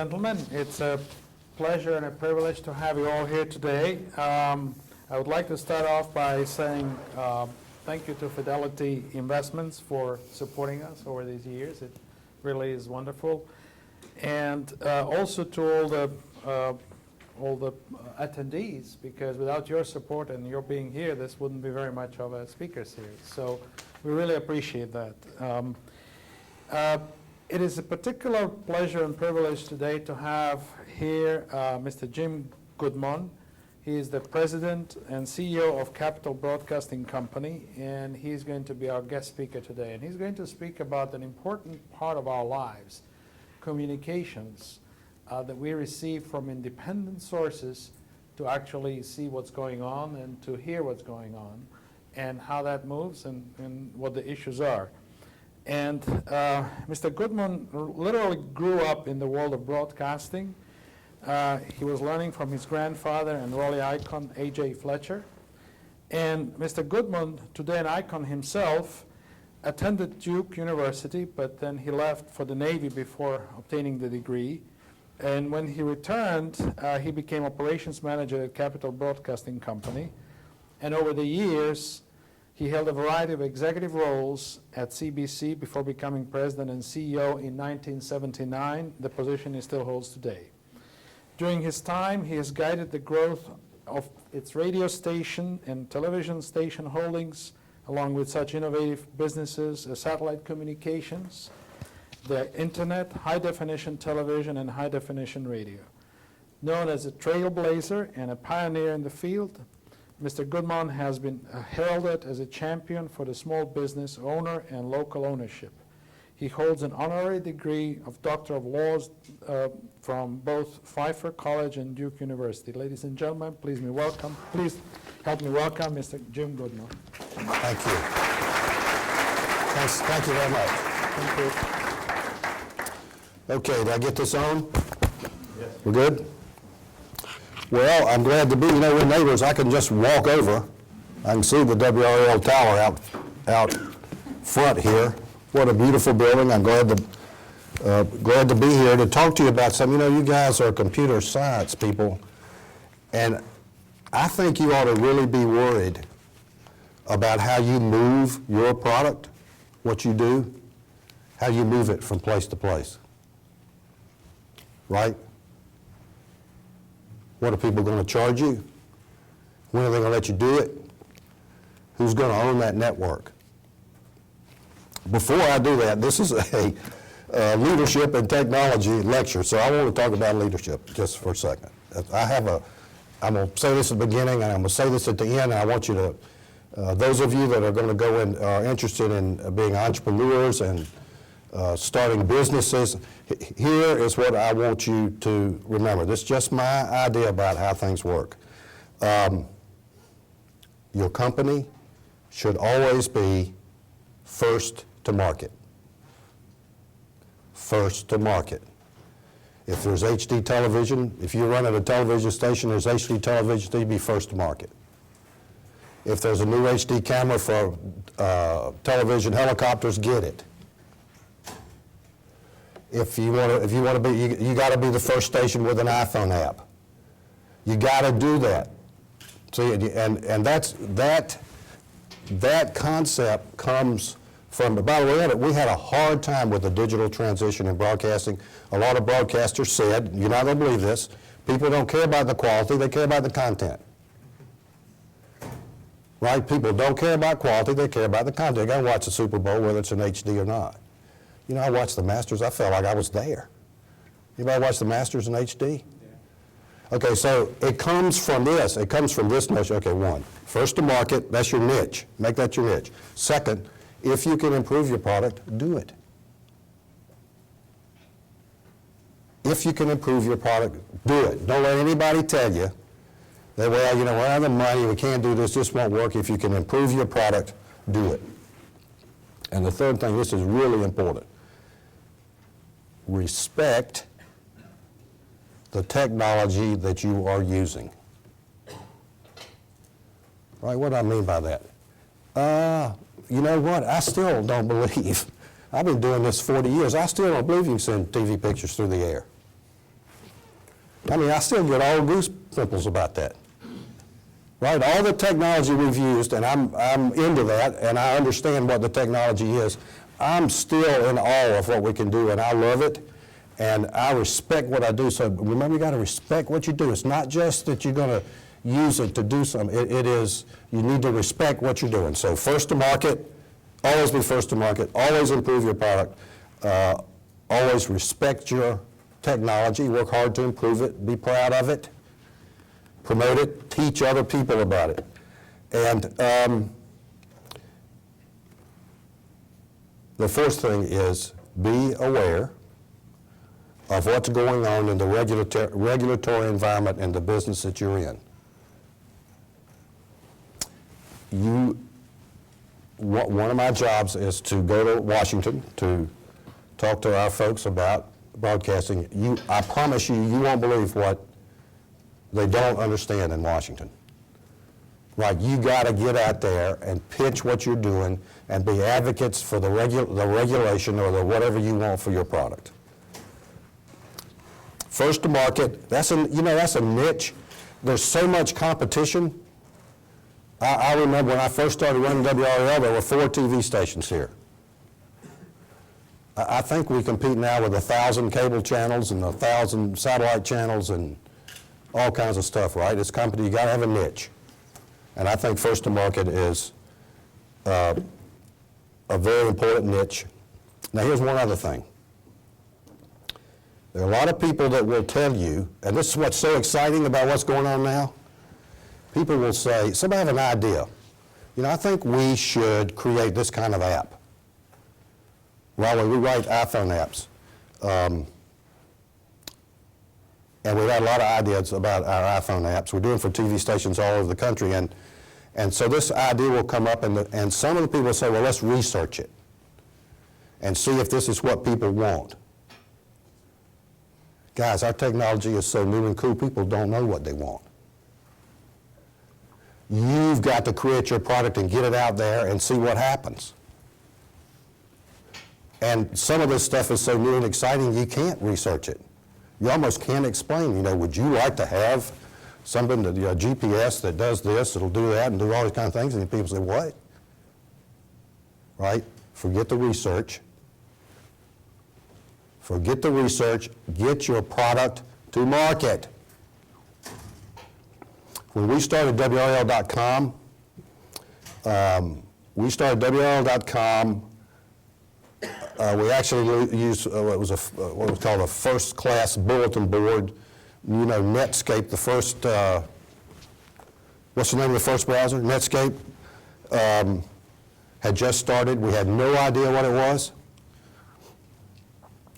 gentlemen, it's a pleasure and a privilege to have you all here today. I would like to start off by saying thank you to Fidelity Investments for supporting us over these years. It really is wonderful. And also to all the attendees, because without your support and your being here, this wouldn't be very much of a speaker series. So we really appreciate that. It is a particular pleasure and privilege today to have here Mr. Jim Goodmon. He is the president and CEO of Capital Broadcasting Company, and he's going to be our guest speaker today. And he's going to speak about an important part of our lives, communications, that we receive from independent sources to actually see what's going on and to hear what's going on and how that moves and what the issues are. And Mr. Goodmon literally grew up in the world of broadcasting. He was learning from his grandfather and early icon, A.J. Fletcher. And Mr. Goodmon, today an icon himself, attended Duke University, but then he left for the Navy before obtaining the degree. And when he returned, he became operations manager at Capital Broadcasting Company. And over the years, he held a variety of executive roles at CBC before becoming president and CEO in 1979, the position he still holds today. During his time, he has guided the growth of its radio station and television station holdings, along with such innovative businesses as satellite communications, the internet, high-definition television, and high-definition radio. Known as a trailblazer and a pioneer in the field, Mr. Goodmon has been heralded as a champion for the small business owner and local ownership. He holds an honorary degree of Doctor of Laws from both Pfeiffer College and Duke University. Ladies and gentlemen, please help me welcome Mr. Jim Goodmon. Thank you. Thank you very much. Thank you. Okay, did I get this on? Yes. We're good? Well, I'm glad to be. You know, we're neighbors. I can just walk over. I can see the WRL tower out front here. What a beautiful building. I'm glad to be here to talk to you about something. You know, you guys are computer science people, and I think you ought to really be worried about how you move your product, what you do, how you move it from place to place. Right? What are people going to charge you? When are they going to let you do it? Who's going to own that network? Before I do that, this is a leadership and technology lecture, so I want to talk about leadership just for a second. I'm going to say this at the beginning, and I'm going to say this at the end, and I want you to, those of you that are going to go in, are interested in being entrepreneurs and starting businesses, here is what I want you to remember. This is just my idea about how things work. Your company should always be first to market. First to market. If there's HD television, if you run at a television station, there's HD television, so you be first to market. If there's a new HD camera for television helicopters, get it. If you want to be, you got to be the first station with an iPhone app. You got to do that. See, and that concept comes from. By the way, we had a hard time with the digital transition in broadcasting. A lot of broadcasters said, "You're not going to believe this. People don't care about the quality; they care about the content." Right? People don't care about quality; they care about the content. They got to watch the Super Bowl, whether it's in HD or not. You know, I watched the Masters. I felt like I was there. Anybody watch the Masters in HD? Yeah. Okay, so it comes from this. It comes from this notion. Okay, one, first to market, that's your niche. Make that your niche. Second, if you can improve your product, do it. If you can improve your product, do it. Don't let anybody tell you that, well, you know, we don't have the money, we can't do this, this won't work. If you can improve your product, do it. And the third thing, this is really important. Respect the technology that you are using. Right, what do I mean by that? You know what, I still don't believe, I've been doing this 40 years, I still don't believe you can send TV pictures through the air. I mean, I still get all goose pimples about that. Right? All the technology we've used, and I'm into that, and I understand what the technology is. I'm still in awe of what we can do, and I love it, and I respect what I do. So remember, you got to respect what you do. It's not just that you're going to use it to do something. It is, you need to respect what you're doing. So first to market, always be first to market, always improve your product, always respect your technology, work hard to improve it, be proud of it, promote it, teach other people about it. And the fourth thing is be aware of what's going on in the regulatory environment in the business that you're in. One of my jobs is to go to Washington to talk to our folks about broadcasting. I promise you, you won't believe what they don't understand in Washington. Right, you got to get out there and pitch what you're doing and be advocates for the regulation or the whatever you want for your product. First to market, that's a niche. There's so much competition. I remember when I first started running WRL, there were 4 TV stations here. I think we compete now with 1,000 cable channels and 1,000 satellite channels and all kinds of stuff, right? It's company, you got to have a niche. And I think first to market is a very important niche. Now here's one other thing. There are a lot of people that will tell you, and this is what's so exciting about what's going on now. People will say, somebody have an idea. I think we should create this kind of app. Well, we write iPhone apps. And we've had a lot of ideas about our iPhone apps. We're doing for TV stations all over the country. And so this idea will come up, and some of the people will say, well, let's research it and see if this is what people want. Guys, our technology is so new and cool, people don't know what they want. You've got to create your product and get it out there and see what happens. And some of this stuff is so new and exciting, you can't research it. You almost can't explain, would you like to have something, that, GPS that does this, it'll do that, and do all these kind of things, and people say, what? Right? Forget the research. Forget the research. Get your product to market. When we started WRL.com, we actually used what was called a first-class bulletin board. Netscape, the first, what's the name of the first browser? Netscape had just started. We had no idea what it was,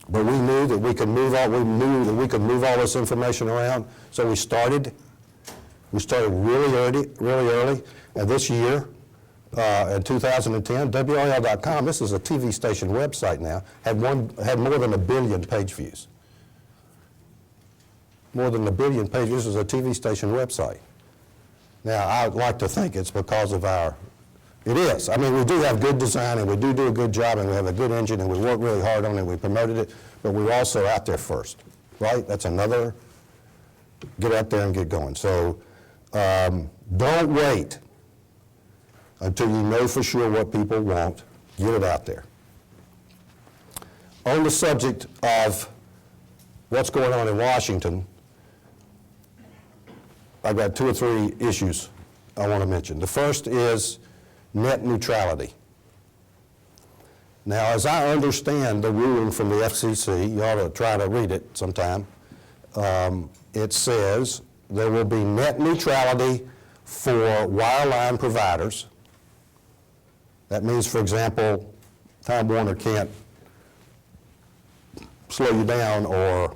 but we knew that we could move all this information around. So we started really early, and this year, in 2010, WRL.com, this is a TV station website now, had more than 1 billion page views. More than 1 billion page views. This is a TV station website. Now, I'd like to think it's because of it is. I mean, we do have good design, and we do a good job, and we have a good engine, and we work really hard on it, and we promoted it, but we're also out there first, right? That's another, get out there and get going. So, don't wait until you know for sure what people want. Get it out there. On the subject of what's going on in Washington, I've got 2 or 3 issues I want to mention. The first is net neutrality. Now, as I understand the ruling from the FCC, you ought to try to read it sometime, it says there will be net neutrality for wireline providers. That means, for example, Time Warner can't slow you down or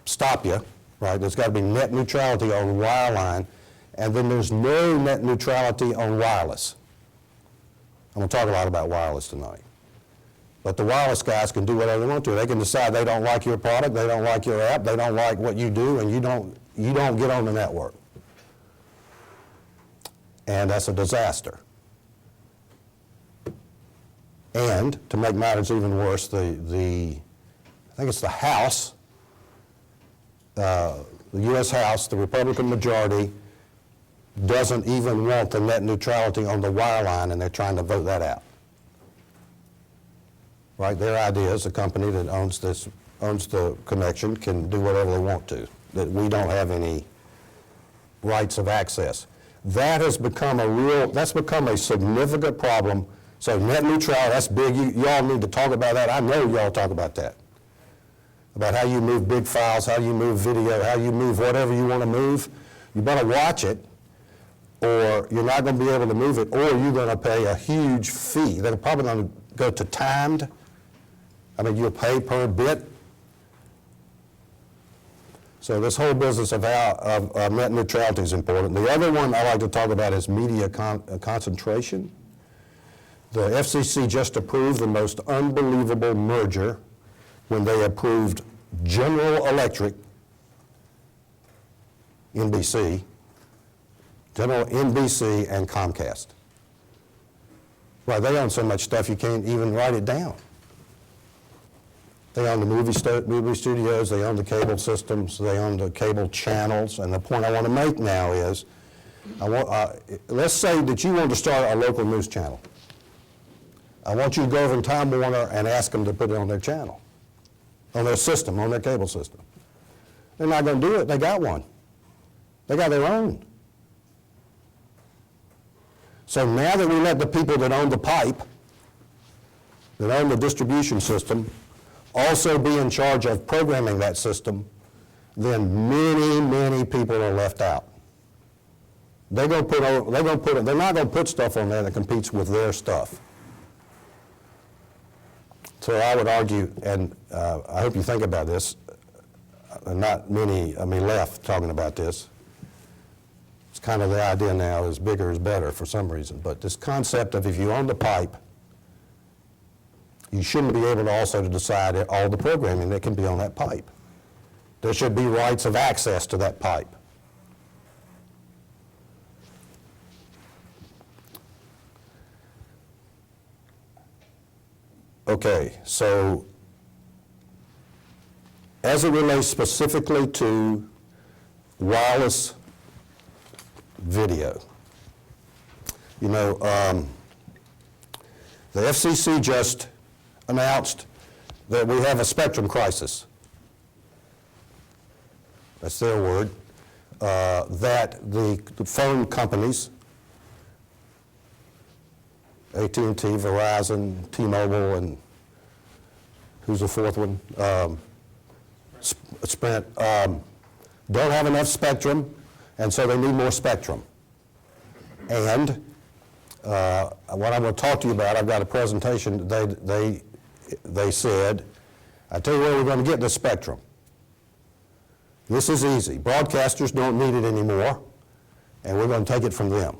stop you, right? There's got to be net neutrality on wireline, and then there's no net neutrality on wireless. I'm going to talk a lot about wireless tonight. But the wireless guys can do whatever they want to. They can decide they don't like your product, they don't like your app, they don't like what you do, and you don't get on the network. And that's a disaster. And to make matters even worse, I think it's the House the U.S. House, the Republican majority, doesn't even want the net neutrality on the wireline, and they're trying to vote that out. Right? Their idea is the company that owns the connection can do whatever they want to, that we don't have any rights of access. That has become that's become a significant problem. So net neutrality, that's big. You all need to talk about that. I know y'all talk about that. About how you move big files, how you move video, how you move whatever you want to move. You better watch it, or you're not going to be able to move it, or you're going to pay a huge fee. They're probably going to go to timed. I mean, you'll pay per bit. So this whole business of net neutrality is important. The other one I like to talk about is media concentration. The FCC just approved the most unbelievable merger when they approved General Electric, NBC, General NBC and Comcast. Well, they own so much stuff you can't even write it down. They own the movie studios, they own the cable systems, they own the cable channels, and the point I want to make now is, let's say that you want to start a local news channel. I want you to go over in Time Warner and ask them to put it on their channel, on their system, on their cable system. They're not going to do it. They got one. They got their own. So now that we let the people that own the pipe, that own the distribution system, also be in charge of programming that system, then many, many people are left out. They're not going to put stuff on there that competes with their stuff. So I would argue, and I hope you think about this, not many of me left talking about this. It's kind of the idea now is bigger is better for some reason, but this concept of if you own the pipe, you shouldn't be able to also decide all the programming that can be on that pipe. There should be rights of access to that pipe. Okay, so as it relates specifically to wireless video, you know, the FCC just announced that we have a spectrum crisis. That's their word. That the phone companies, AT&T, Verizon, T-Mobile, and who's the fourth one? Sprint, don't have enough spectrum, and so they need more spectrum. And what I'm going to talk to you about, I've got a presentation. They said, I tell you where we're going to get this spectrum. This is easy. Broadcasters don't need it anymore, and we're going to take it from them.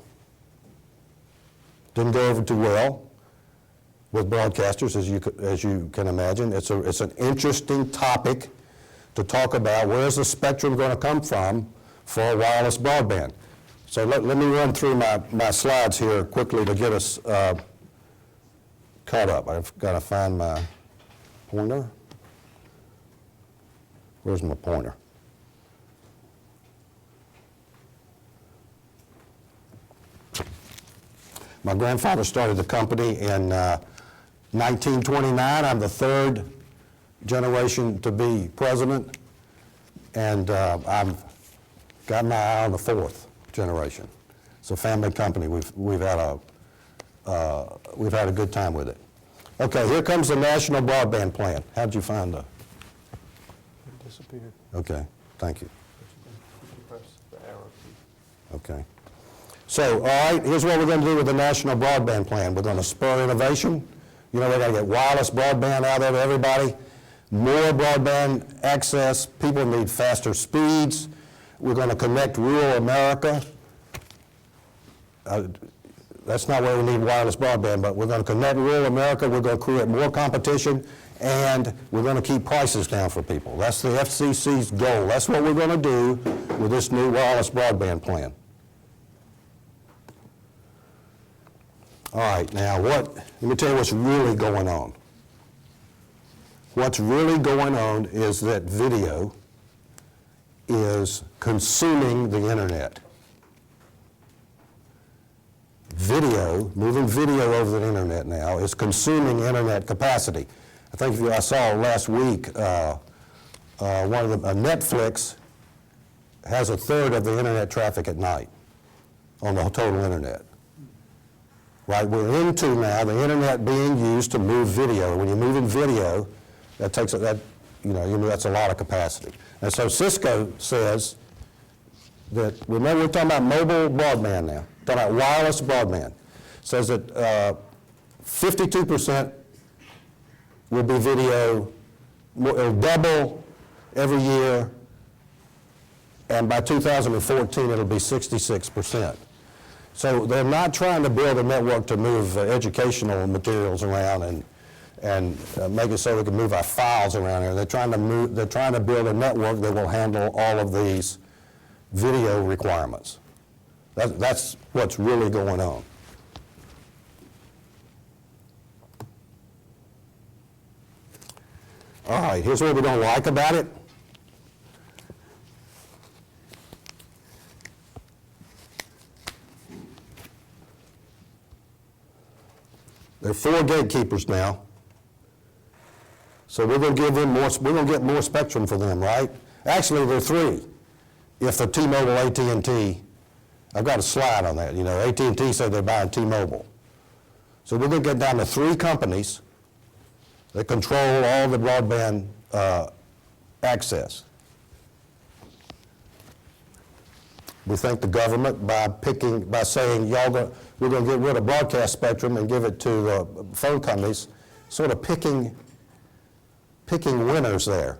Didn't go over too well with broadcasters, as you can imagine. It's an interesting topic to talk about. Where's the spectrum going to come from for wireless broadband? So let me run through my slides here quickly to get us caught up. I've got to find my pointer. Where's my pointer? My grandfather started the company in 1929. I'm the third generation to be president, and I've got my eye on the fourth generation. It's a family company. We've had a good time with it. Okay, here comes the National Broadband Plan. How'd you find the? It disappeared. Okay, thank you. Press the arrow key. Okay. So, all right, here's what we're going to do with the National Broadband Plan. We're going to spur innovation. You know, we're going to get wireless broadband out there to everybody. More broadband access. People need faster speeds. We're going to connect rural America. That's not where we need wireless broadband, but we're going to connect rural America. We're going to create more competition, and we're going to keep prices down for people. That's the FCC's goal. That's what we're going to do with this new wireless broadband plan. All right, now let me tell you what's really going on. What's really going on is that video is consuming the internet. Video, moving video over the internet now, is consuming internet capacity. I think I saw last week, Netflix has a third of the internet traffic at night on the total internet. Right, we're into now the internet being used to move video. When you're moving video, that's a lot of capacity. And so Cisco says that, remember we're talking about mobile broadband now, talking about wireless broadband, says that 52% will be video, it'll double every year, and by 2014 it'll be 66%. So they're not trying to build a network to move educational materials around and make it so we can move our files around here. They're trying to build a network that will handle all of these video requirements. That's what's really going on. All right, here's what we don't like about it. There are 4 gatekeepers now. So we're going to give them more, we're going to get more spectrum for them, right? Actually, there are 3. If the T-Mobile, AT&T, I've got a slide on that, AT&T said they're buying T-Mobile. So we're going to get down to 3 companies that control all the broadband access. We think the government, by saying, we're going to get rid of broadcast spectrum and give it to phone companies, sort of picking winners there.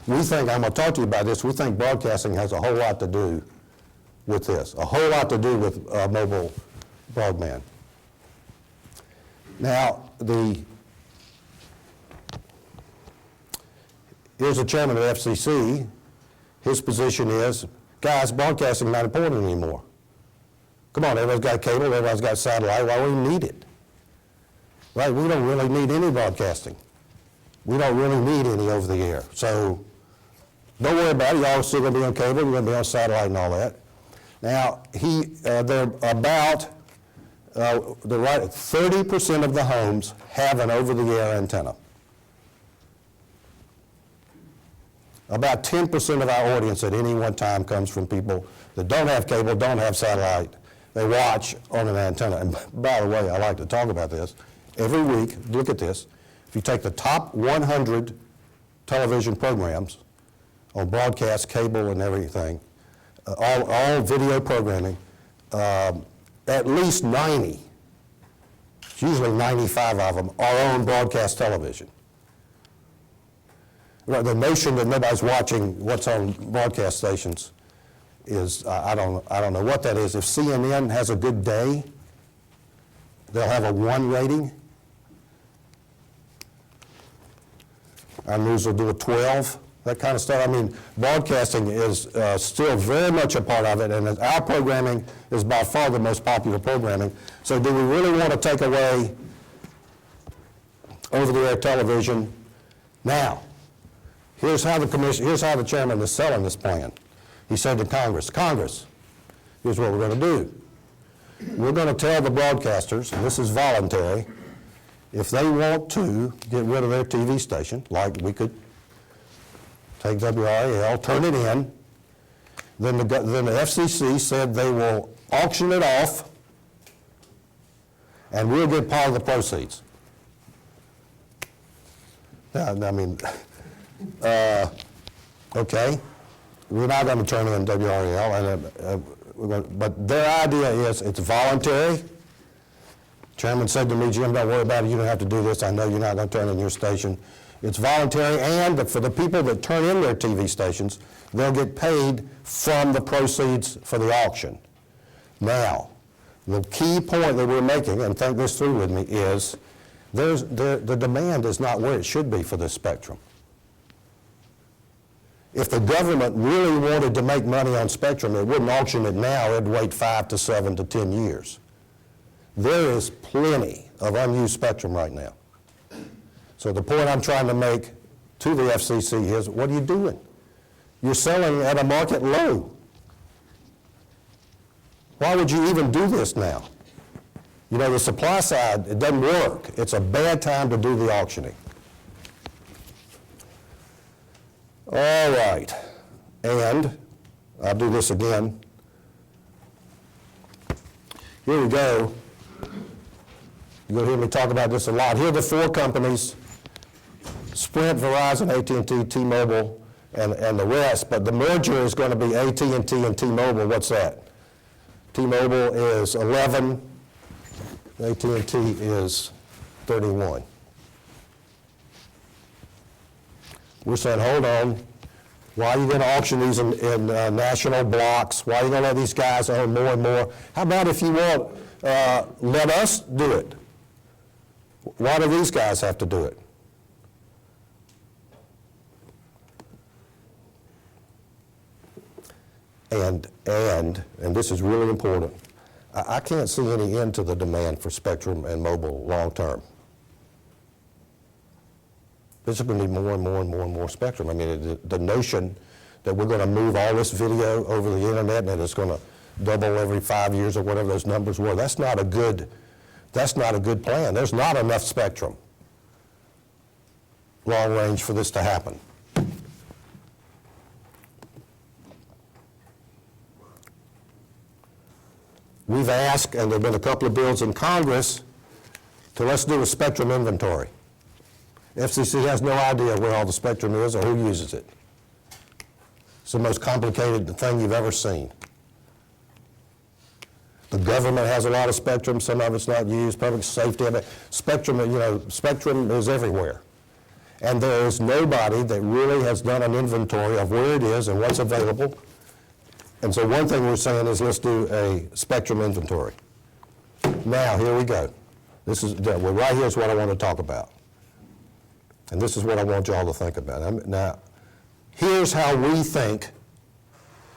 We think, I'm going to talk to you about this, we think broadcasting has a whole lot to do with this, a whole lot to do with mobile broadband. Now, here's the chairman of the FCC. His position is, guys, broadcasting is not important anymore. Come on, everybody's got cable, everybody's got satellite, why do we need it? Right, we don't really need any broadcasting. We don't really need any over the air. So don't worry about it, y'all still gonna be on cable, you're gonna be on satellite and all that. Now, they're about, 30% of the homes have an over-the-air antenna. About 10% of our audience at any one time comes from people that don't have cable, don't have satellite. They watch on an antenna. And by the way, I like to talk about this. Every week, look at this. If you take the top 100 television programs on broadcast, cable, and everything, all video programming, at least 90, usually 95 of them, are on broadcast television. The notion that nobody's watching what's on broadcast stations is, I don't know what that is. If CNN has a good day, they'll have a 1 rating. Our news will do a 12, that kind of stuff. I mean, broadcasting is still very much a part of it, and our programming is by far the most popular programming. So do we really want to take away over-the-air television? Now, here's how the chairman is selling this plan. He said to Congress, here's what we're going to do. We're going to tell the broadcasters, and this is voluntary, if they want to get rid of their TV station, like we could take WRAL, turn it in, then the FCC said they will auction it off, and we'll get part of the proceeds. I mean, okay, we're not going to turn in WRAL, but their idea is it's voluntary. Chairman said to me, Jim, don't worry about it, you don't have to do this, I know you're not going to turn in your station. It's voluntary, and for the people that turn in their TV stations, they'll get paid from the proceeds for the auction. Now, the key point that we're making, and think this through with me, is the demand is not where it should be for this spectrum. If the government really wanted to make money on spectrum, it wouldn't auction it now, it'd wait 5 to 7 to 10 years. There is plenty of unused spectrum right now. So the point I'm trying to make to the FCC is, what are you doing? You're selling at a market low. Why would you even do this now? You know, the supply side, it doesn't work. It's a bad time to do the auctioning. All right, and I'll do this again. Here we go. You're going to hear me talk about this a lot. Here are the four companies: Sprint, Verizon, AT&T, T-Mobile, and the rest. But the merger is going to be AT&T and T-Mobile. What's that? T-Mobile is 11. AT&T is 31. We're saying, hold on. Why are you going to auction these in national blocks? Why are you going to let these guys own more and more? How about if you want, let us do it? Why do these guys have to do it? And this is really important, I can't see any end to the demand for spectrum and mobile long term. There's going to be more and more and more and more spectrum. I mean, the notion that we're going to move all this video over the internet and it's going to double every 5 years or whatever those numbers were, that's not a good plan. There's not enough spectrum long range for this to happen. We've asked, and there have been a couple of bills in Congress, to let's do a spectrum inventory. FCC has no idea where all the spectrum is or who uses it. It's the most complicated thing you've ever seen. The government has a lot of spectrum, some of it's not used, public safety, spectrum, you know, spectrum is everywhere. And there is nobody that really has done an inventory of where it is and what's available. And so one thing we're saying is let's do a spectrum inventory. Now, here we go. This is, well, right here is what I want to talk about. And this is what I want you all to think about. Now, here's how we think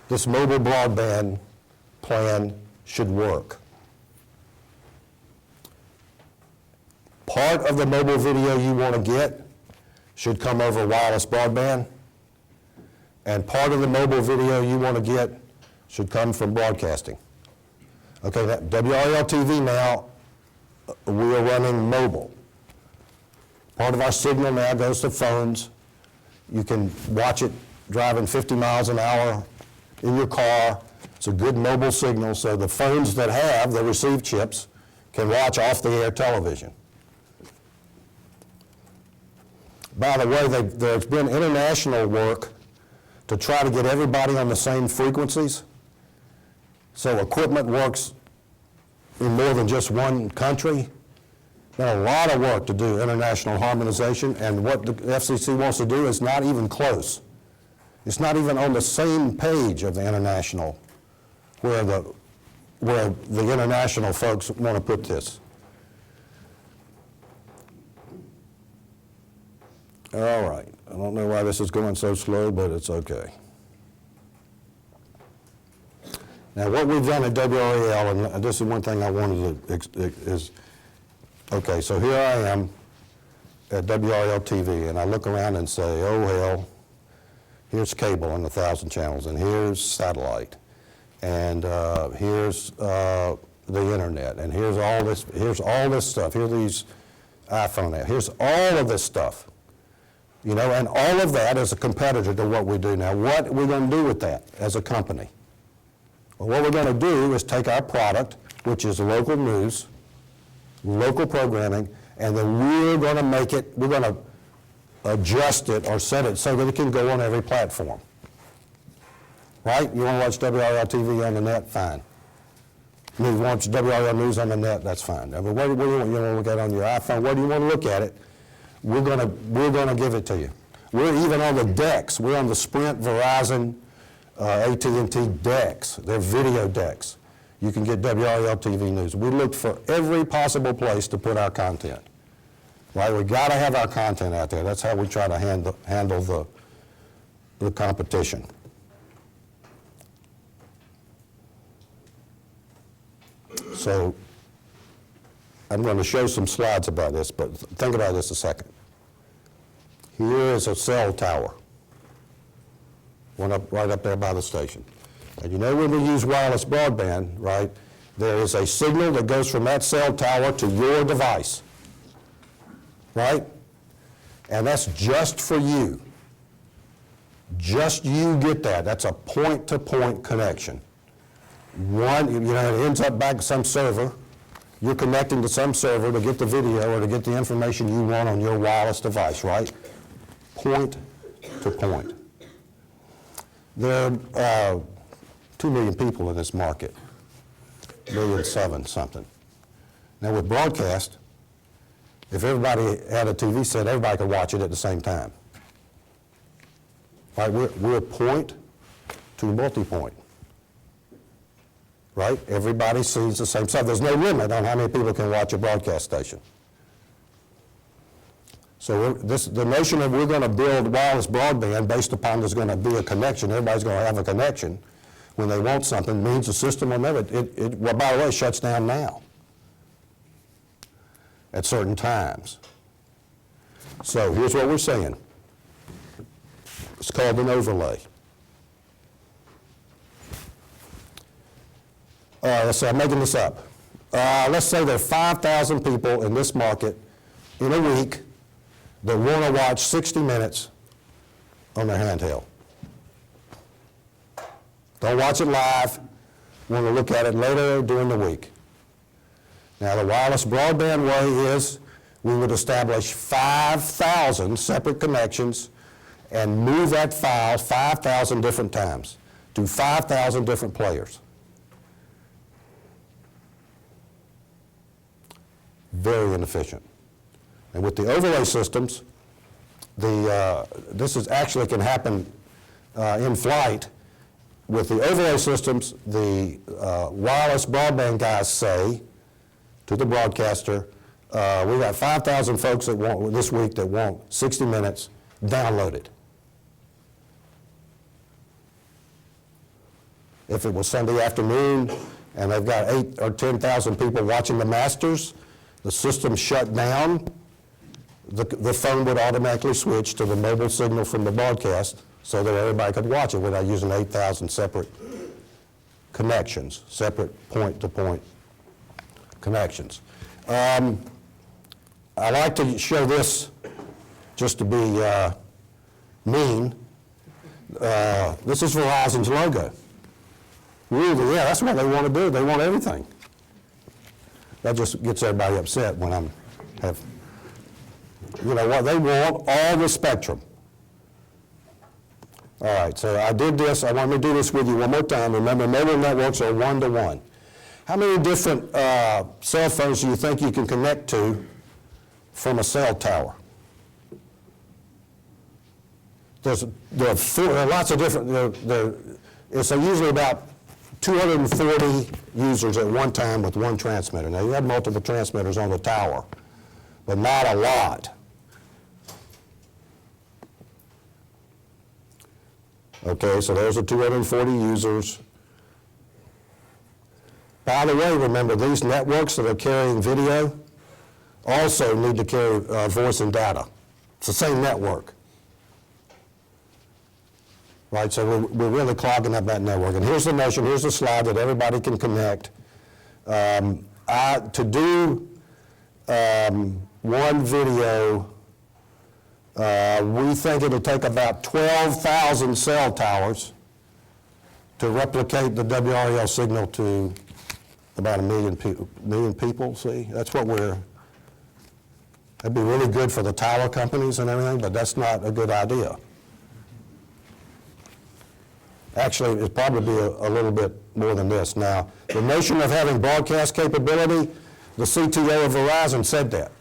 this mobile broadband plan should work. Part of the mobile video you want to get should come over wireless broadband, and part of the mobile video you want to get should come from broadcasting. Okay, that WRL TV now, we are running mobile. Part of our signal now goes to phones. You can watch it driving 50 miles an hour in your car. It's a good mobile signal, so the phones that have the receive chips can watch off-the-air television. By the way, there's been international work to try to get everybody on the same frequencies, so equipment works in more than just one country. There's a lot of work to do international harmonization, and what the FCC wants to do is not even close. It's not even on the same page of the international where the international folks want to put this. All right, I don't know why this is going so slow, but it's okay. Now, what we've done at WRAL, and this is one thing I wanted to, is, okay, so here I am at WRL TV, and I look around and say, oh, hell, here's cable on 1,000 channels, and here's satellite, and here's the internet, and here's all this stuff. Here are these iPhone apps. Here's all of this stuff. You know, and all of that is a competitor to what we do now. What are we going to do with that as a company? Well, what we're going to do is take our product, which is local news, local programming, and then we're going to make it, we're going to adjust it or set it so that it can go on every platform. Right? You want to watch WRL TV on the net? Fine. You want to watch WRL News on the net? That's fine. I mean, what do you want to look at on your iPhone? Where do you want to look at it? We're going to give it to you. We're even on the decks. We're on the Sprint, Verizon, AT&T decks. They're video decks. You can get WRL TV News. We looked for every possible place to put our content. Right? We got to have our content out there. That's how we try to handle the competition. So I'm going to show some slides about this, but think about this a second. Here is a cell tower. one right up there by the station. And you know when we use wireless broadband, right, there is a signal that goes from that cell tower to your device, right? And that's just for you. Just you get that. That's a point-to-point connection. One, you know, it ends up back to some server. You're connecting to some server to get the video or to get the information you want on your wireless device, right? Point to point. There are 2 million people in this market, 1.7 something. Now with broadcast, if everybody had a TV set, everybody could watch it at the same time. Right? We're point to multi-point. Right? Everybody sees the same stuff. There's no limit on how many people can watch a broadcast station. So the notion that we're going to build wireless broadband based upon there's going to be a connection, everybody's going to have a connection when they want something, means the system will never, well, by the way, it shuts down now at certain times. So here's what we're saying. It's called an overlay. Let's say I'm making this up. Let's say there are 5,000 people in this market in a week that want to watch 60 minutes on their handheld. Don't watch it live, want to look at it later during the week. Now the wireless broadband way is we would establish 5,000 separate connections and move that file 5,000 different times to 5,000 different players. Very inefficient. And with the overlay systems, this is actually can happen in flight. With the overlay systems, the wireless broadband guys say to the broadcaster, we got 5,000 folks that want this week that want 60 minutes downloaded. If it was Sunday afternoon and they've got 8,000 or 10,000 people watching the Masters, the system shut down, the phone would automatically switch to the mobile signal from the broadcast so that everybody could watch it without using 8,000 separate connections, separate point-to-point connections. I like to show this just to be mean. This is Verizon's logo. Really, yeah, that's what they want to do. They want everything. That just gets everybody upset when you know what, they want all the spectrum. All right, so I did this. I want to do this with you one more time. Remember, mobile networks are one-to-one. How many different cell phones do you think you can connect to from a cell tower? There are lots of different, it's usually about 240 users at one time with one transmitter. Now, you have multiple transmitters on the tower, but not a lot. Okay, so there's the 240 users. By the way, remember, these networks that are carrying video also need to carry voice and data. It's the same network. Right, so we're really clogging up that network. And here's the notion, here's the slide that everybody can connect. To do one video, we think it'll take about 12,000 cell towers to replicate the WREL signal to about 1 million people, see? That's what that'd be really good for the tower companies and everything, but that's not a good idea. Actually, it'd probably be a little bit more than this. Now, the notion of having broadcast capability, the CTO of Verizon said that.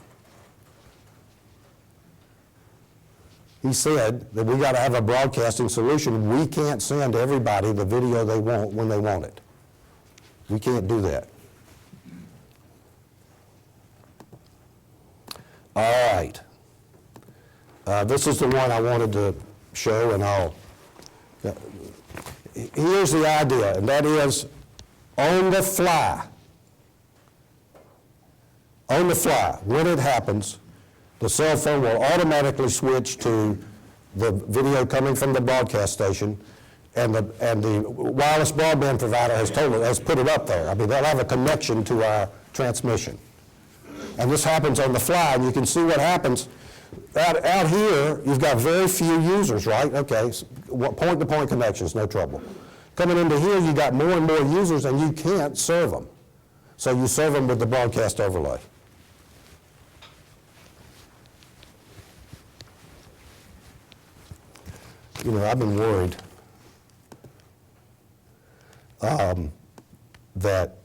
He said that we got to have a broadcasting solution. We can't send everybody the video they want when they want it. We can't do that. All right. This is the one I wanted to show, and here's the idea, and that is on the fly, when it happens, the cell phone will automatically switch to the video coming from the broadcast station, and the wireless broadband provider has put it up there. I mean, they'll have a connection to our transmission. And this happens on the fly, and you can see what happens. Out here, you've got very few users, right? Okay, so point-to-point connections, no trouble. Coming into here, you got more and more users, and you can't serve them. So you serve them with the broadcast overlay. You know, I've been worried that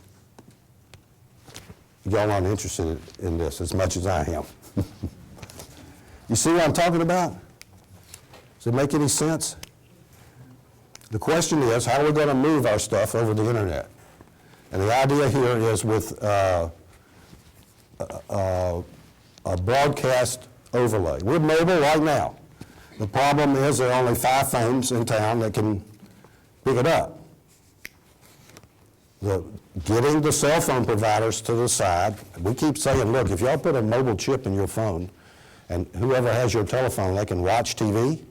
y'all aren't interested in this as much as I am. You see what I'm talking about? Does it make any sense? The question is, how are we going to move our stuff over the internet? And the idea here is with a broadcast overlay. We're mobile right now. The problem is there are only 5 phones in town that can pick it up. Getting the cell phone providers to the side, we keep saying, look, if y'all put a mobile chip in your phone, and whoever has your telephone, they can watch TV,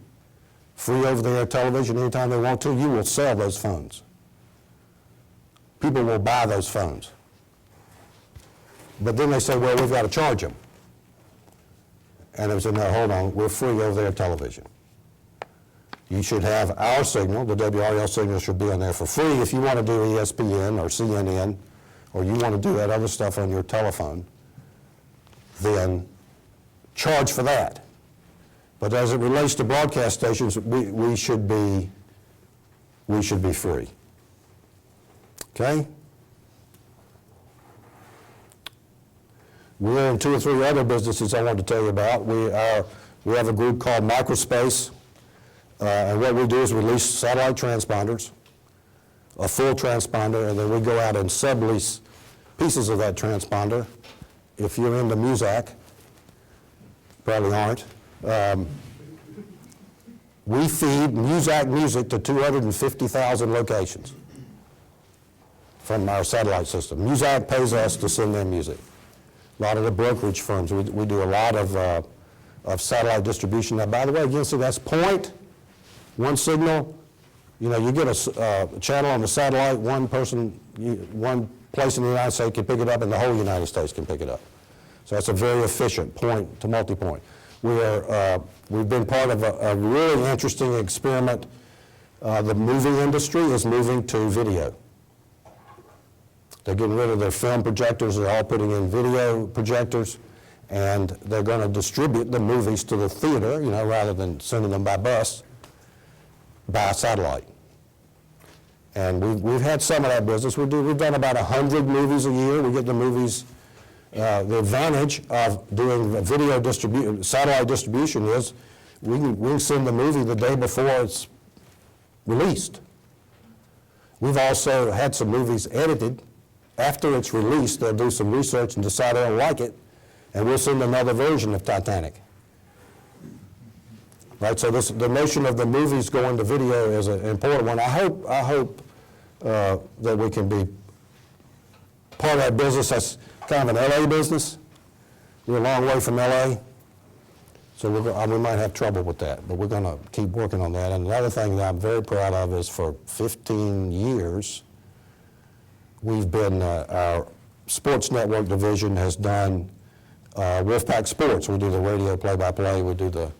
free over-the-air television anytime they want to, you will sell those phones. People will buy those phones. But then they say, well, we've got to charge them. And they say, no, hold on, we're free over-the-air television. You should have our signal, the WRL signal should be on there for free if you want to do ESPN or CNN, or you want to do that other stuff on your telephone, then charge for that. But as it relates to broadcast stations, we should be free. Okay? We're in 2 or 3 other businesses I wanted to tell you about. We have a group called Microspace, and what we do is release satellite transponders, a full transponder, and then we go out and sublease pieces of that transponder. If you're into Muzak, probably aren't. We feed Muzak music to 250,000 locations from our satellite system. Muzak pays us to send their music. A lot of the brokerage firms, we do a lot of satellite distribution. Now, by the way, again, so that's point, one signal. You know, you get a channel on the satellite, one place in the United States can pick it up, and the whole United States can pick it up. So that's a very efficient point to multi-point. We've been part of a really interesting experiment. The movie industry is moving to video. They're getting rid of their film projectors. They're all putting in video projectors, and they're going to distribute the movies to the theater, you know, rather than sending them by bus, by satellite. And we've had some of that business. We've done about 100 movies a year. We get the movies. The advantage of doing video distribution, satellite distribution, is we can send the movie the day before it's released. We've also had some movies edited. After it's released, they'll do some research and decide they don't like it, and we'll send another version of Titanic. Right, so the notion of the movies going to video is an important one. I hope that we can be part of that business. That's kind of an LA business. We're a long way from LA, so we might have trouble with that, but we're going to keep working on that. And another thing that I'm very proud of is for 15 years, we've been, our sports network division has done Wolfpack Sports. We do the radio play-by-play, we do the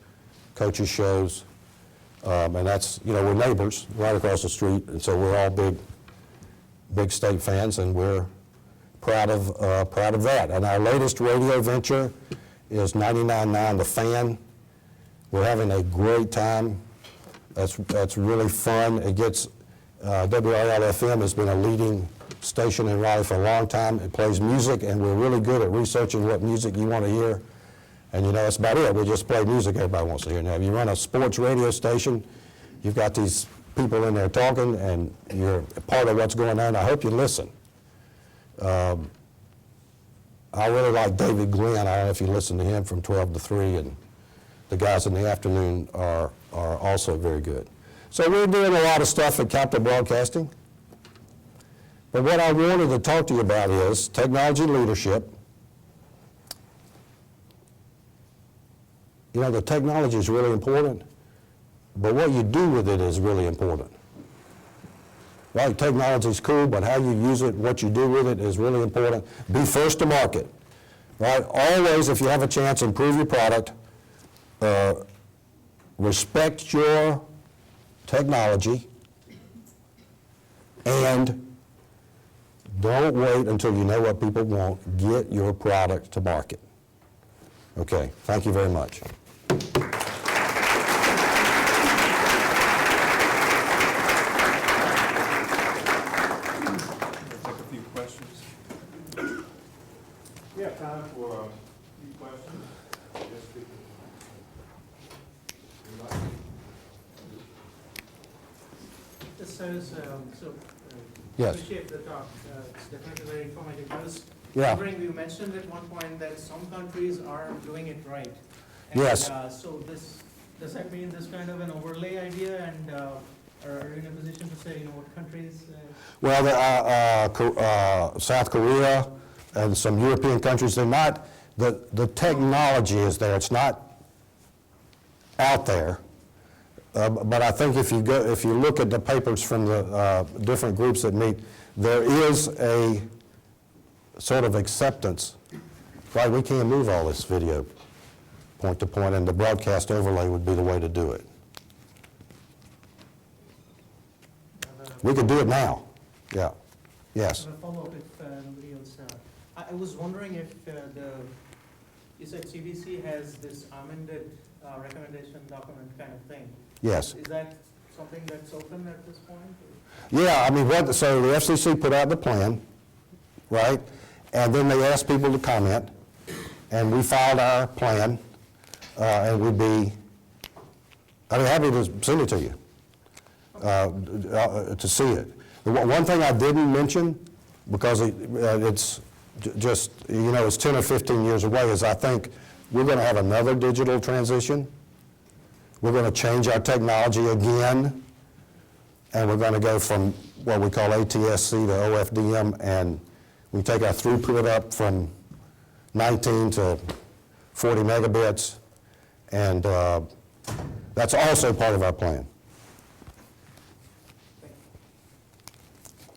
coaches shows, and that's, you know, we're neighbors right across the street, and so we're all big state fans, and we're proud of that. And our latest radio venture is 99.9 The Fan. We're having a great time. That's really fun. It gets, WRL-FM has been a leading station in Raleigh for a long time. It plays music, and we're really good at researching what music you want to hear. And you know, that's about it. We just play music everybody wants to hear. Now, if you run a sports radio station, you've got these people in there talking, and you're part of what's going on. I hope you listen. I really like David Glenn. I don't know if you listen to him from 12 to 3, and the guys in the afternoon are also very good. So we're doing a lot of stuff at Capital Broadcasting. But what I wanted to talk to you about is technology leadership. You know, the technology is really important, but what you do with it is really important. Right, technology's cool, but how you use it, what you do with it is really important. Be first to market, right? Always, if you have a chance, improve your product. Respect your technology, and don't wait until you know what people want. Get your product to market. Okay, thank you very much. We have time for a few questions. Yes, speaker. Yes. Appreciate the talk. It's definitely very informative. I was Yeah. wondering, you mentioned at one point that some countries are doing it right. Yes. So does that mean this kind of an overlay idea, and are you in a position to say, what countries? Well, South Korea and some European countries, they're not, the technology is there, it's not out there. But I think if you look at the papers from the different groups that meet, there is a sort of acceptance, right? We can't move all this video point to point, and the broadcast overlay would be the way to do it. We could do it now, yeah, yes. A follow-up if nobody else. I was wondering if you said CDC has this amended recommendation document kind of thing. Yes. Is that something that's open at this point? Yeah, I mean, so the FCC put out the plan, right? And then they asked people to comment, and we filed our plan, and I'd be happy to send it to you, to see it. The one thing I didn't mention, because it's just, it's 10 or 15 years away, is I think we're going to have another digital transition. We're going to change our technology again, and we're going to go from what we call ATSC to OFDM, and we take our throughput up from 19 to 40 megabits, and that's also part of our plan.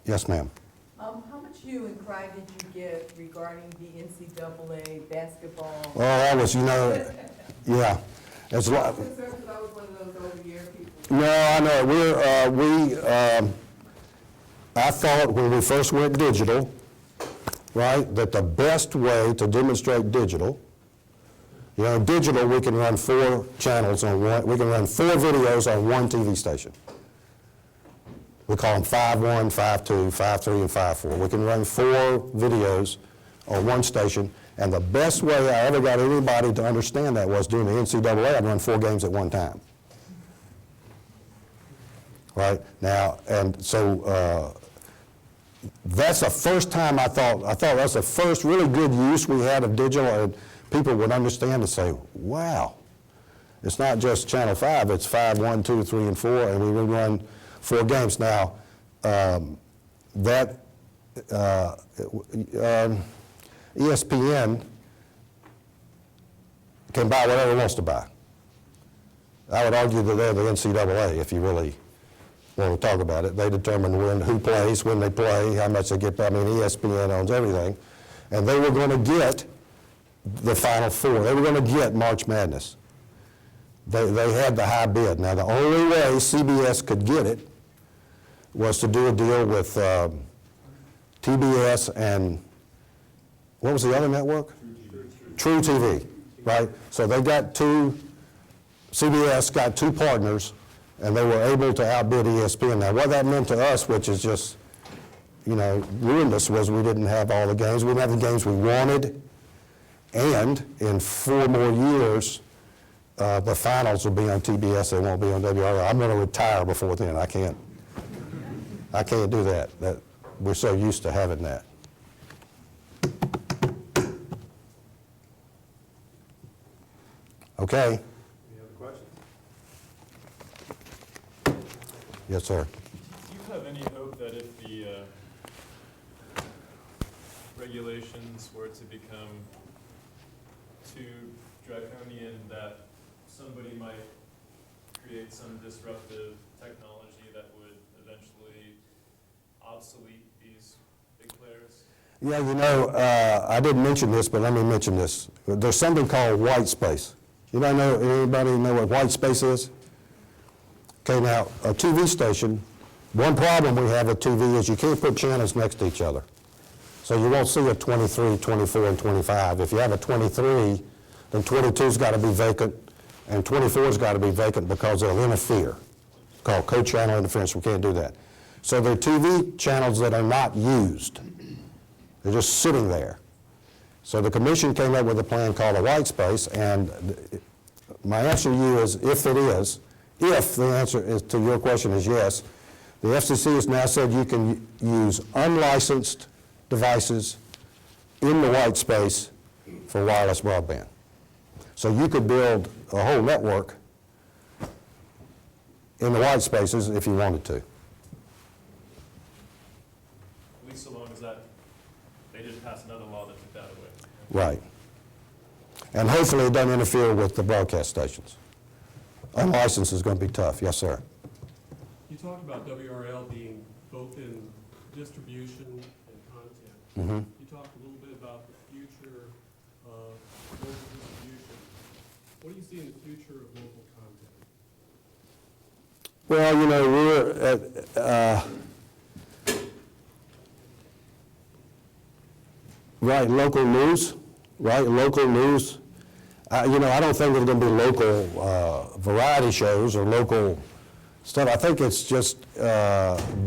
Yes, ma'am. How much hue and cry did you get regarding the NCAA basketball? Oh, that was, yeah. It's a I lot. was concerned because I was one of those over-the-air people. No, I know. I thought when we first went digital, right, that the best way to demonstrate digital, digital we can run 4 channels on one, we can run 4 videos on one TV station. We call them 5.1, 5.2, 5.3, and 5.4. We can run 4 videos on one station, and the best way I ever got anybody to understand that was doing the NCAA. I'd run 4 games at one time. Right? Now, and so that's the first time I thought that's the first really good use we had of digital, and people would understand and say, wow, it's not just Channel 5, it's 5, 1, 2, 3, and 4, and we would run 4 games. Now, ESPN can buy whatever it wants to buy. I would argue that they're the NCAA, if you really want to talk about it. They determine who plays, when they play, how much they get. I mean, ESPN owns everything. And they were going to get the Final Four. They were going to get March Madness. They had the high bid. Now, the only way CBS could get it was to do a deal with TBS and, what was the other network? True TV, right? So they got CBS got 2 partners, and they were able to outbid ESPN. Now, what that meant to us, which is just, ruined us, was we didn't have all the games. We didn't have the games we wanted, and in 4 more years, the finals will be on TBS. They won't be on WRL. I'm going to retire before then. I can't do that. We're so used to having that. Okay. Any other questions? Yes, sir. Do you have any hope that if the regulations were to become too draconian, that somebody might create some disruptive technology that would eventually obsolete these big players? Yeah, I didn't mention this, but let me mention this. There's something called white space. Anybody know what white space is? Okay, now, a TV station, one problem we have with TV is you can't put channels next to each other. So you won't see a 23, 24, and 25. If you have a 23, then 22's got to be vacant, and 24's got to be vacant because it'll interfere. It's called co-channel interference. We can't do that. So there are TV channels that are not used. They're just sitting there. So the commission came up with a plan called a white space, and my answer to you is, if the answer is to your question is yes, the FCC has now said you can use unlicensed devices in the white space for wireless broadband. So you could build a whole network in the white spaces if you wanted to. At least so long as they didn't pass another law that took that away. Right. And hopefully it doesn't interfere with the broadcast stations. Unlicensed is going to be tough. Yes, sir. You talked about WRL being both in distribution and content. Mm-hmm. You talked a little bit about the future of local distribution. What do you see in the future of local content? Well, we're right, local news, right? Local news. I don't think there's going to be local variety shows or local stuff. I think it's just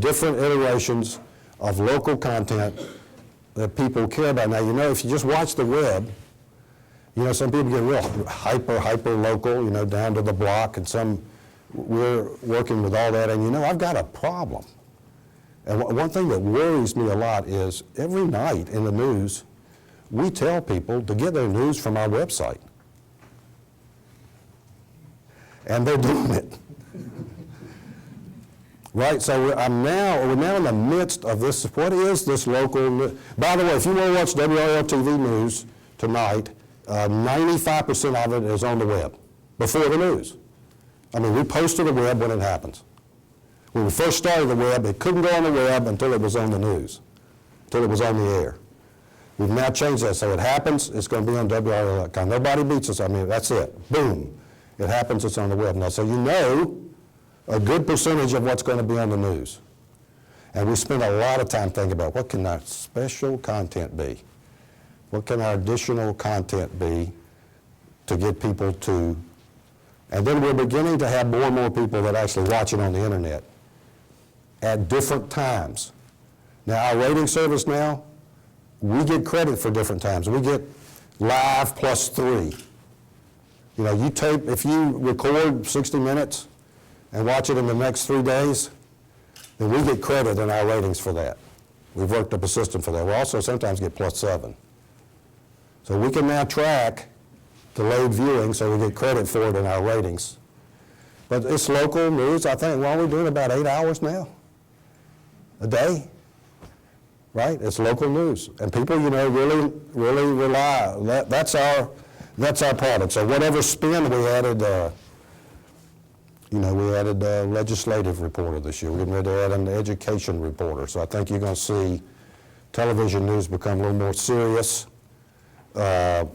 different iterations of local content that people care about. Now, if you just watch the web, some people get real hyper local, down to the block, and we're working with all that. And I've got a problem. And one thing that worries me a lot is every night in the news, we tell people to get their news from our website. And they're doing it. Right, so we're now in the midst of this. What is this local? By the way, if you want to watch WRL TV news tonight, 95% of it is on the web before the news. I mean, we post to the web when it happens. When we first started the web, it couldn't go on the web until it was on the news, until it was on the air. We've now changed that, so it happens, it's going to be on WRL.com. Nobody beats us. I mean, that's it. Boom. It happens, it's on the web now. So a good percentage of what's going to be on the news. And we spend a lot of time thinking about what can our special content be? What can our additional content be to get people to, and then we're beginning to have more and more people that actually watch it on the internet at different times. Now, our rating service now, we get credit for different times. We get live +3. If you record 60 minutes and watch it in the next 3 days, then we get credit in our ratings for that. We've worked up a system for that. We also sometimes get +7. So we can now track delayed viewing, so we get credit for it in our ratings. But it's local news. I think, we're doing about 8 hours now a day, right? It's local news. And people, really rely. That's our product. So whatever spin we added, we added a legislative reporter this year. We're getting ready to add an education reporter. So I think you're going to see television news become a little more serious, more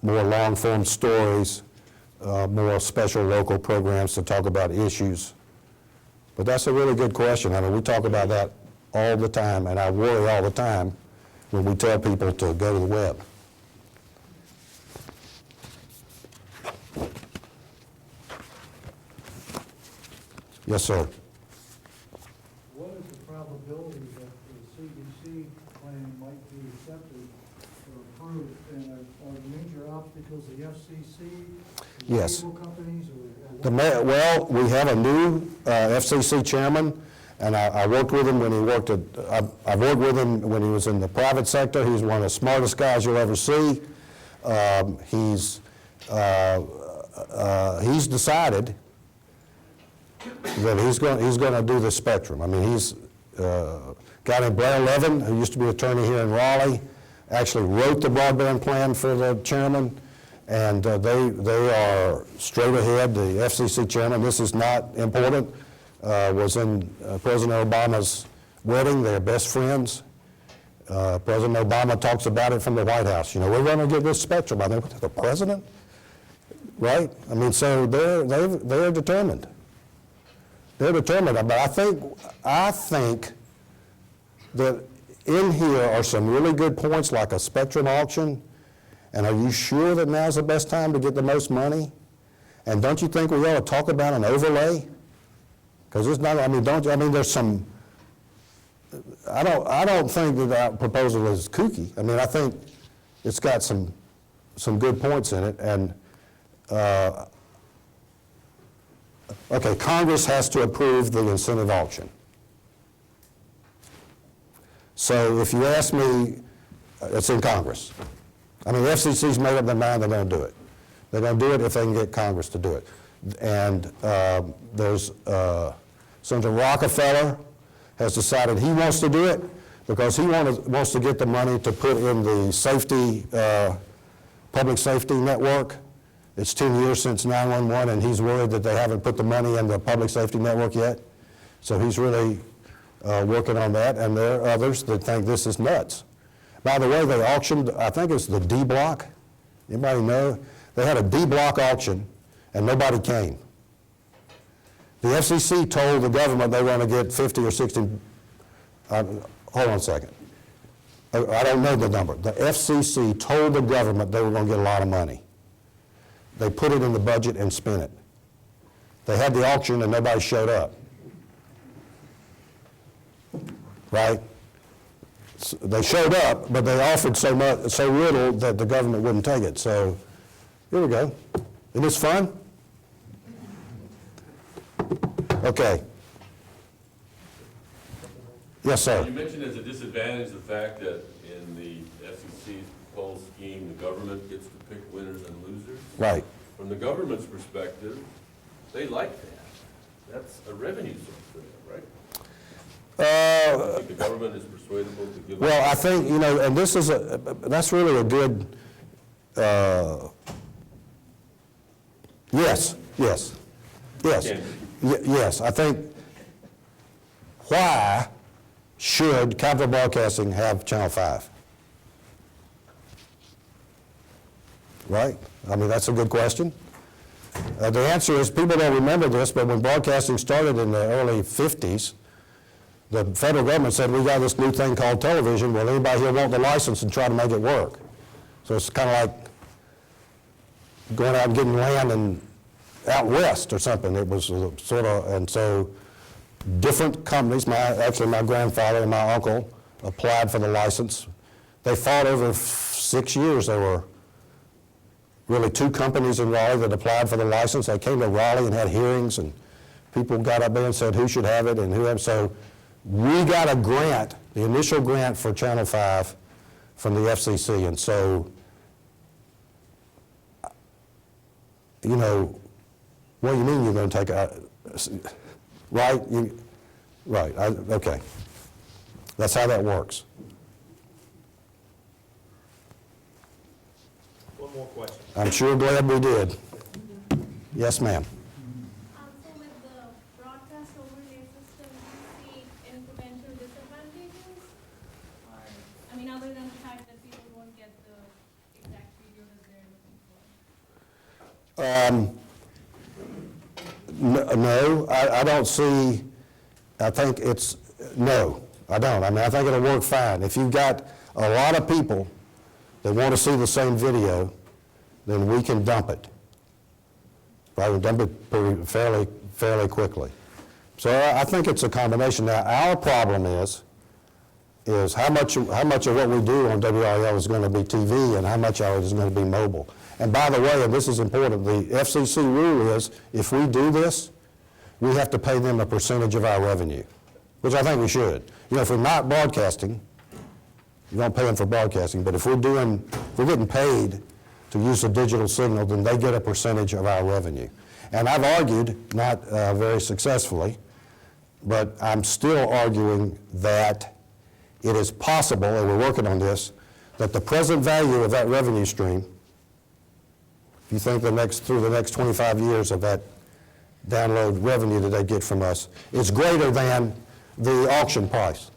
long-form stories, more special local programs to talk about issues. But that's a really good question. I mean, we talk about that all the time, and I worry all the time when we tell people to go to the web. Yes, sir. What is the probability that the CDC plan might be accepted or approved? And are the major obstacles the FCC, the Yes. cable companies, or what? Well, we have a new FCC chairman, and I worked with him when he worked at, I've worked with him when he was in the private sector. He's one of the smartest guys you'll ever see. He's decided that he's going to do the spectrum. I mean, he's a guy named Blair Levin, who used to be attorney here in Raleigh, actually wrote the broadband plan for the chairman, and they are straight ahead. The FCC chairman, this is not important, was in President Obama's wedding, they're best friends. President Obama talks about it from the White House. You know, we're going to get this spectrum. I think the president, right? I mean, so they're determined. They're determined. But I think that in here are some really good points, like a spectrum auction. And are you sure that now's the best time to get the most money? And don't you think we ought to talk about an overlay? Because it's not. I mean, there's some. I don't think that proposal is kooky. I mean, I think it's got some good points in it. And okay, Congress has to approve the incentive auction. So if you ask me, it's in Congress. I mean, the FCC's made up their mind they're going to do it. They're going to do it if they can get Congress to do it. And there's Senator Rockefeller has decided he wants to do it because he wants to get the money to put in the safety, public safety network. It's 10 years since 911, and he's worried that they haven't put the money in the public safety network yet. So he's really working on that, and there are others that think this is nuts. By the way, they auctioned, I think it's the D block. Anybody know? They had a D block auction, and nobody came. The FCC told the government they were going to get 50 or 60, hold on a second. I don't know the number. The FCC told the government they were going to get a lot of money. They put it in the budget and spent it. They had the auction and nobody showed up. Right? So they showed up, but they offered so little that the government wouldn't take it. So here we go. Isn't this fun? Okay. Yes, sir. You mentioned as a disadvantage the fact that in the FCC's proposed scheme, the government gets to pick winners and losers. Right. From the government's perspective, they like that. That's a revenue source for them, right? I think the government is persuadable to give. Well, I think, you know, and this is that's really a good, yes. Yes, I think, why should Capital Broadcasting have Channel 5? Right? I mean, that's a good question. The answer is, people don't remember this, but when broadcasting started in the early 50s, the federal government said, we got this new thing called television. Will anybody here want the license and try to make it work? So it's kind of like going out and getting land out west or something. It was sort of, and so different companies, actually my grandfather and my uncle applied for the license. They fought over 6 years. There were really 2 companies in Raleigh that applied for the license. They came to Raleigh and had hearings, and people got up there and said who should have it and who. So we got a grant, the initial grant for Channel 5 from the FCC, and so, you know, what do you mean you're going to take a, right? Right, okay. That's how that works. One more question. I'm sure glad we did. Yes, ma'am. So with the broadcast overlay system, do you see any potential disadvantages? Or, I mean, other than the fact that people won't get the exact video that they're looking for? No, I don't see, I think it's, no, I don't. I mean, I think it'll work fine. If you've got a lot of people that want to see the same video, then we can dump it. Right, we dump it fairly quickly. So I think it's a combination. Now, our problem is how much of what we do on WRL is going to be TV and how much of it is going to be mobile. And by the way, and this is important, the FCC rule is if we do this, we have to pay them a percentage of our revenue, which I think we should. You know, if we're not broadcasting, you don't pay them for broadcasting, but if we're getting paid to use a digital signal, then they get a percentage of our revenue. And I've argued, not very successfully, but I'm still arguing that it is possible, and we're working on this, that the present value of that revenue stream, if you think through the next 25 years of that download revenue that they get from us, is greater than the auction price.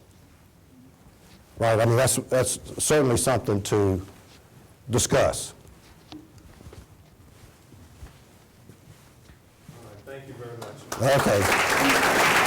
right? I mean, that's certainly something to discuss. All right, thank you very much. Okay.